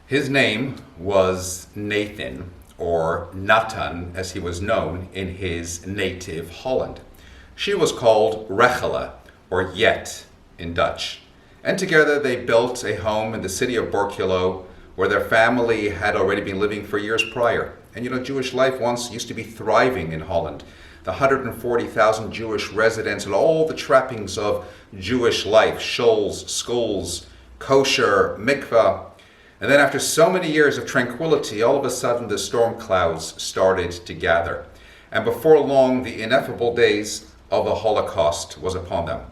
His name was Nathan, or Natan as he was known in his native Holland. She was called Rechele, or Jet in Dutch. And together they built a home in the city of Borculo where their family had already been living for years prior. And you know, Jewish life once used to be thriving in Holland. The 140,000 Jewish residents and all the trappings of Jewish life, shuls, schools, kosher, mikvah. And then after so many years of tranquility, all of a sudden the storm clouds started to gather. And before long, the ineffable days of the Holocaust was upon them.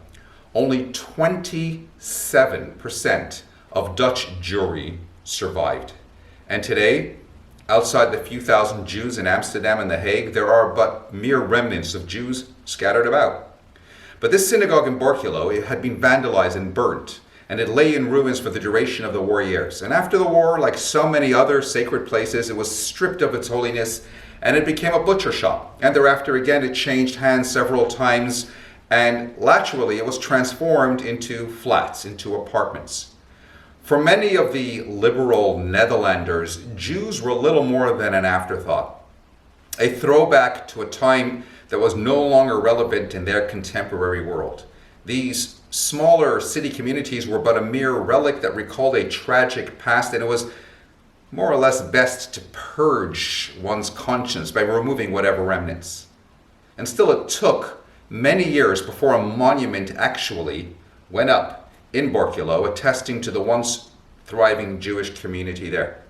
Only 27% of Dutch Jewry survived. And today, outside the few thousand Jews in Amsterdam and The Hague, there are but mere remnants of Jews scattered about. But this synagogue in Borculo, it had been vandalized and burnt, and it lay in ruins for the duration of the war years. And after the war, like so many other sacred places, it was stripped of its holiness, and it became a butcher shop. And thereafter, again, it changed hands several times, and laterally it was transformed into flats, into apartments. For many of the liberal Netherlanders, Jews were little more than an afterthought, a throwback to a time that was no longer relevant in their contemporary world. These smaller city communities were but a mere relic that recalled a tragic past, and it was more or less best to purge one's conscience by removing whatever remnants. And still it took many years before a monument actually went up in Borculo, attesting to the once thriving Jewish community there.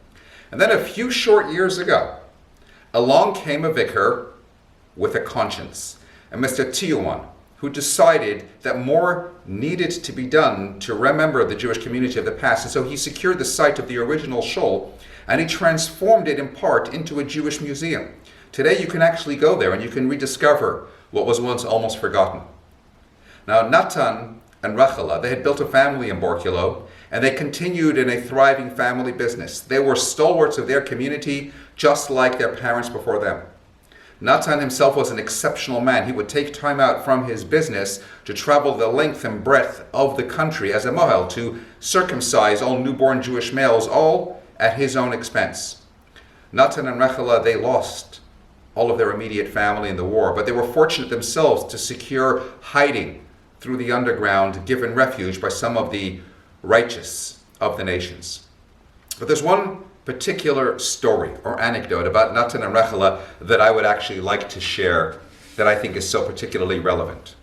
And then a few short years ago, along came a vicar with a conscience, a Mr. Tiuman, who decided that more needed to be done to remember the Jewish community of the past. And so he secured the site of the original shul, and he transformed it in part into a Jewish museum. Today you can actually go there and you can rediscover what was once almost forgotten. Now, Natan and Rechele, they had built a family in Borculo, and they continued in a thriving family business. They were stalwarts of their community, just like their parents before them. Natan himself was an exceptional man. He would take time out from his business to travel the length and breadth of the country as a mohel to circumcise all newborn Jewish males, all at his own expense. Natan and Rechele, they lost all of their immediate family in the war, but they were fortunate themselves to secure hiding through the underground, given refuge by some of the righteous of the nations. But there's one particular story or anecdote about Natan and Rechele that I would actually like to share that I think is so particularly relevant.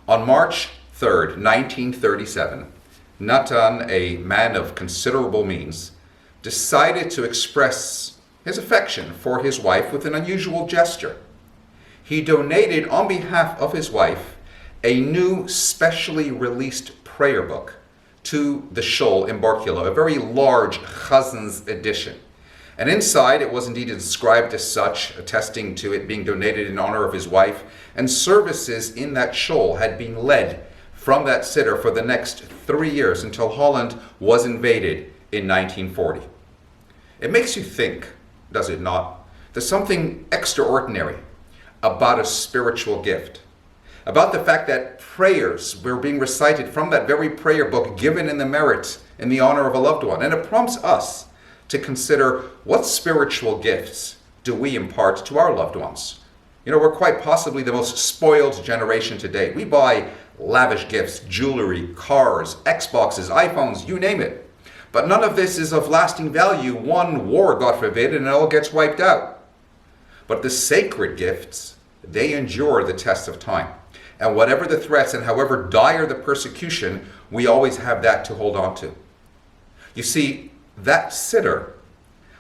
On March 3rd, 1937, Natan, a man of considerable means, decided to express his affection for his wife with an unusual gesture. He donated on behalf of his wife a new specially released prayer book to the shul in Borculo, a very large Chazan's edition. And inside it was indeed inscribed as such, attesting to it being donated in honor of his wife, and services in that shul had been led from that siddur for the next 3 years until Holland was invaded in 1940. It makes you think, does it not? There's something extraordinary about a spiritual gift, about the fact that prayers were being recited from that very prayer book given in the merit in the honor of a loved one. And it prompts us to consider what spiritual gifts do we impart to our loved ones. You know, we're quite possibly the most spoiled generation today. We buy lavish gifts, jewelry, cars, Xboxes, iPhones, you name it. But none of this is of lasting value. One war, God forbid, and it all gets wiped out. But the sacred gifts, they endure the test of time. And whatever the threats and however dire the persecution, we always have that to hold on to. You see, that siddur,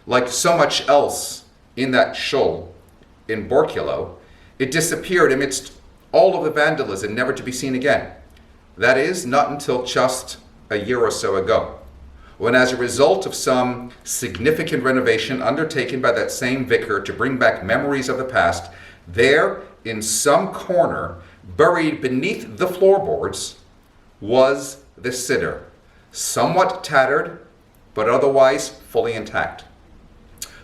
like so much else in that shul in Borculo, it disappeared amidst all of the vandalism, never to be seen again. That is, not until just a year or so ago, when as a result of some significant renovation undertaken by that same vicar to bring back memories of the past, there in some corner, buried beneath the floorboards, was the siddur, somewhat tattered, but otherwise fully intact.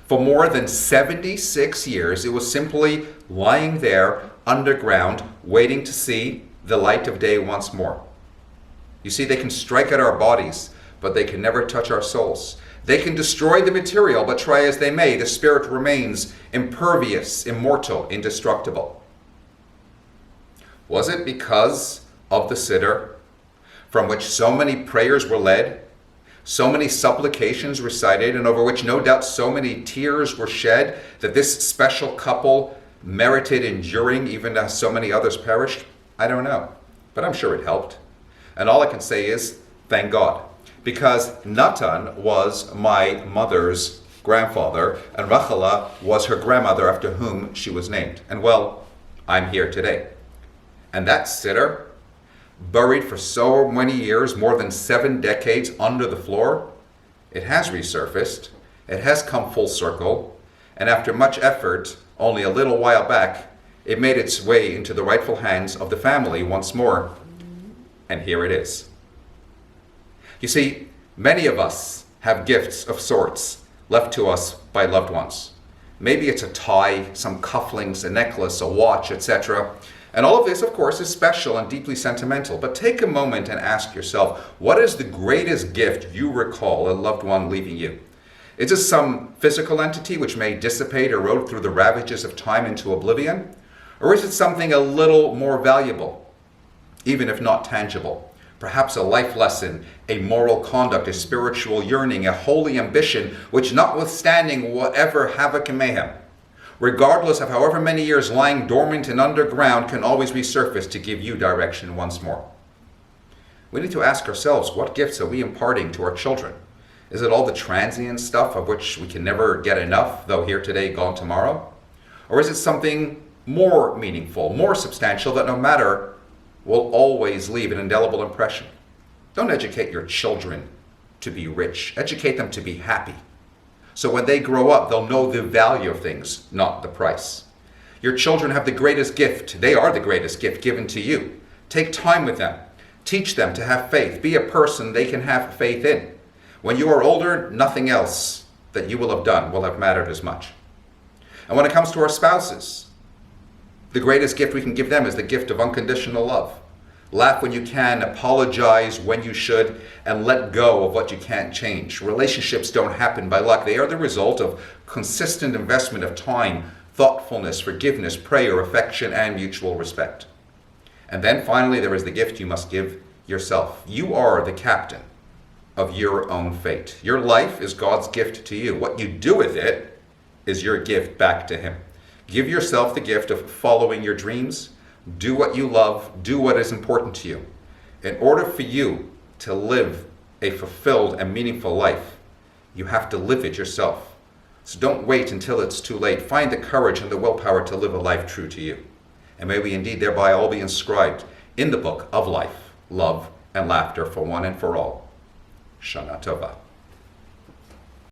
For more than 76 years, it was simply lying there underground, waiting to see the light of day once more. You see, they can strike at our bodies, but they can never touch our souls. They can destroy the material, but try as they may, the spirit remains impervious, immortal, indestructible. Was it because of the Siddur, from which so many prayers were led, so many supplications recited, and over which no doubt so many tears were shed, that this special couple merited enduring even as so many others perished? I don't know, but I'm sure it helped. And all I can say is, thank God. Because Natan was my mother's grandfather, and Rachela was her grandmother after whom she was named. And well, I'm here today. And that Siddur, buried for so many years, more than 7 decades under the floor, it has resurfaced, it has come full circle, and after much effort, only a little while back, it made its way into the rightful hands of the family once more, and here it is. You see, many of us have gifts of sorts left to us by loved ones. Maybe it's a tie, some cufflinks, a necklace, a watch, etc. And all of this, of course, is special and deeply sentimental. But take a moment and ask yourself, what is the greatest gift you recall a loved one leaving you? Is it some physical entity which may dissipate or erode through the ravages of time into oblivion? Or is it something a little more valuable, even if not tangible? Perhaps a life lesson, a moral conduct, a spiritual yearning, a holy ambition, which notwithstanding whatever havoc and mayhem, regardless of however many years lying dormant and underground, can always resurface to give you direction once more. We need to ask ourselves, what gifts are we imparting to our children? Is it all the transient stuff of which we can never get enough, though here today, gone tomorrow? Or is it something more meaningful, more substantial, that no matter will always leave an indelible impression? Don't educate your children to be rich. Educate them to be happy. So when they grow up, they'll know the value of things, not the price. Your children have the greatest gift. They are the greatest gift given to you. Take time with them. Teach them to have faith. Be a person they can have faith in. When you are older, nothing else that you will have done will have mattered as much. And when it comes to our spouses, the greatest gift we can give them is the gift of unconditional love. Laugh when you can, apologize when you should, and let go of what you can't change. Relationships don't happen by luck. They are the result of consistent investment of time, thoughtfulness, forgiveness, prayer, affection, and mutual respect. And then finally, there is the gift you must give yourself. You are the captain of your own fate. Your life is God's gift to you. What you do with it is your gift back to Him. Give yourself the gift of following your dreams. Do what you love. Do what is important to you. In order for you to live a fulfilled and meaningful life, you have to live it yourself. So don't wait until it's too late. Find the courage and the willpower to live a life true to you. And may we indeed thereby all be inscribed in the book of life, love, and laughter for one and for all. Shana Tova.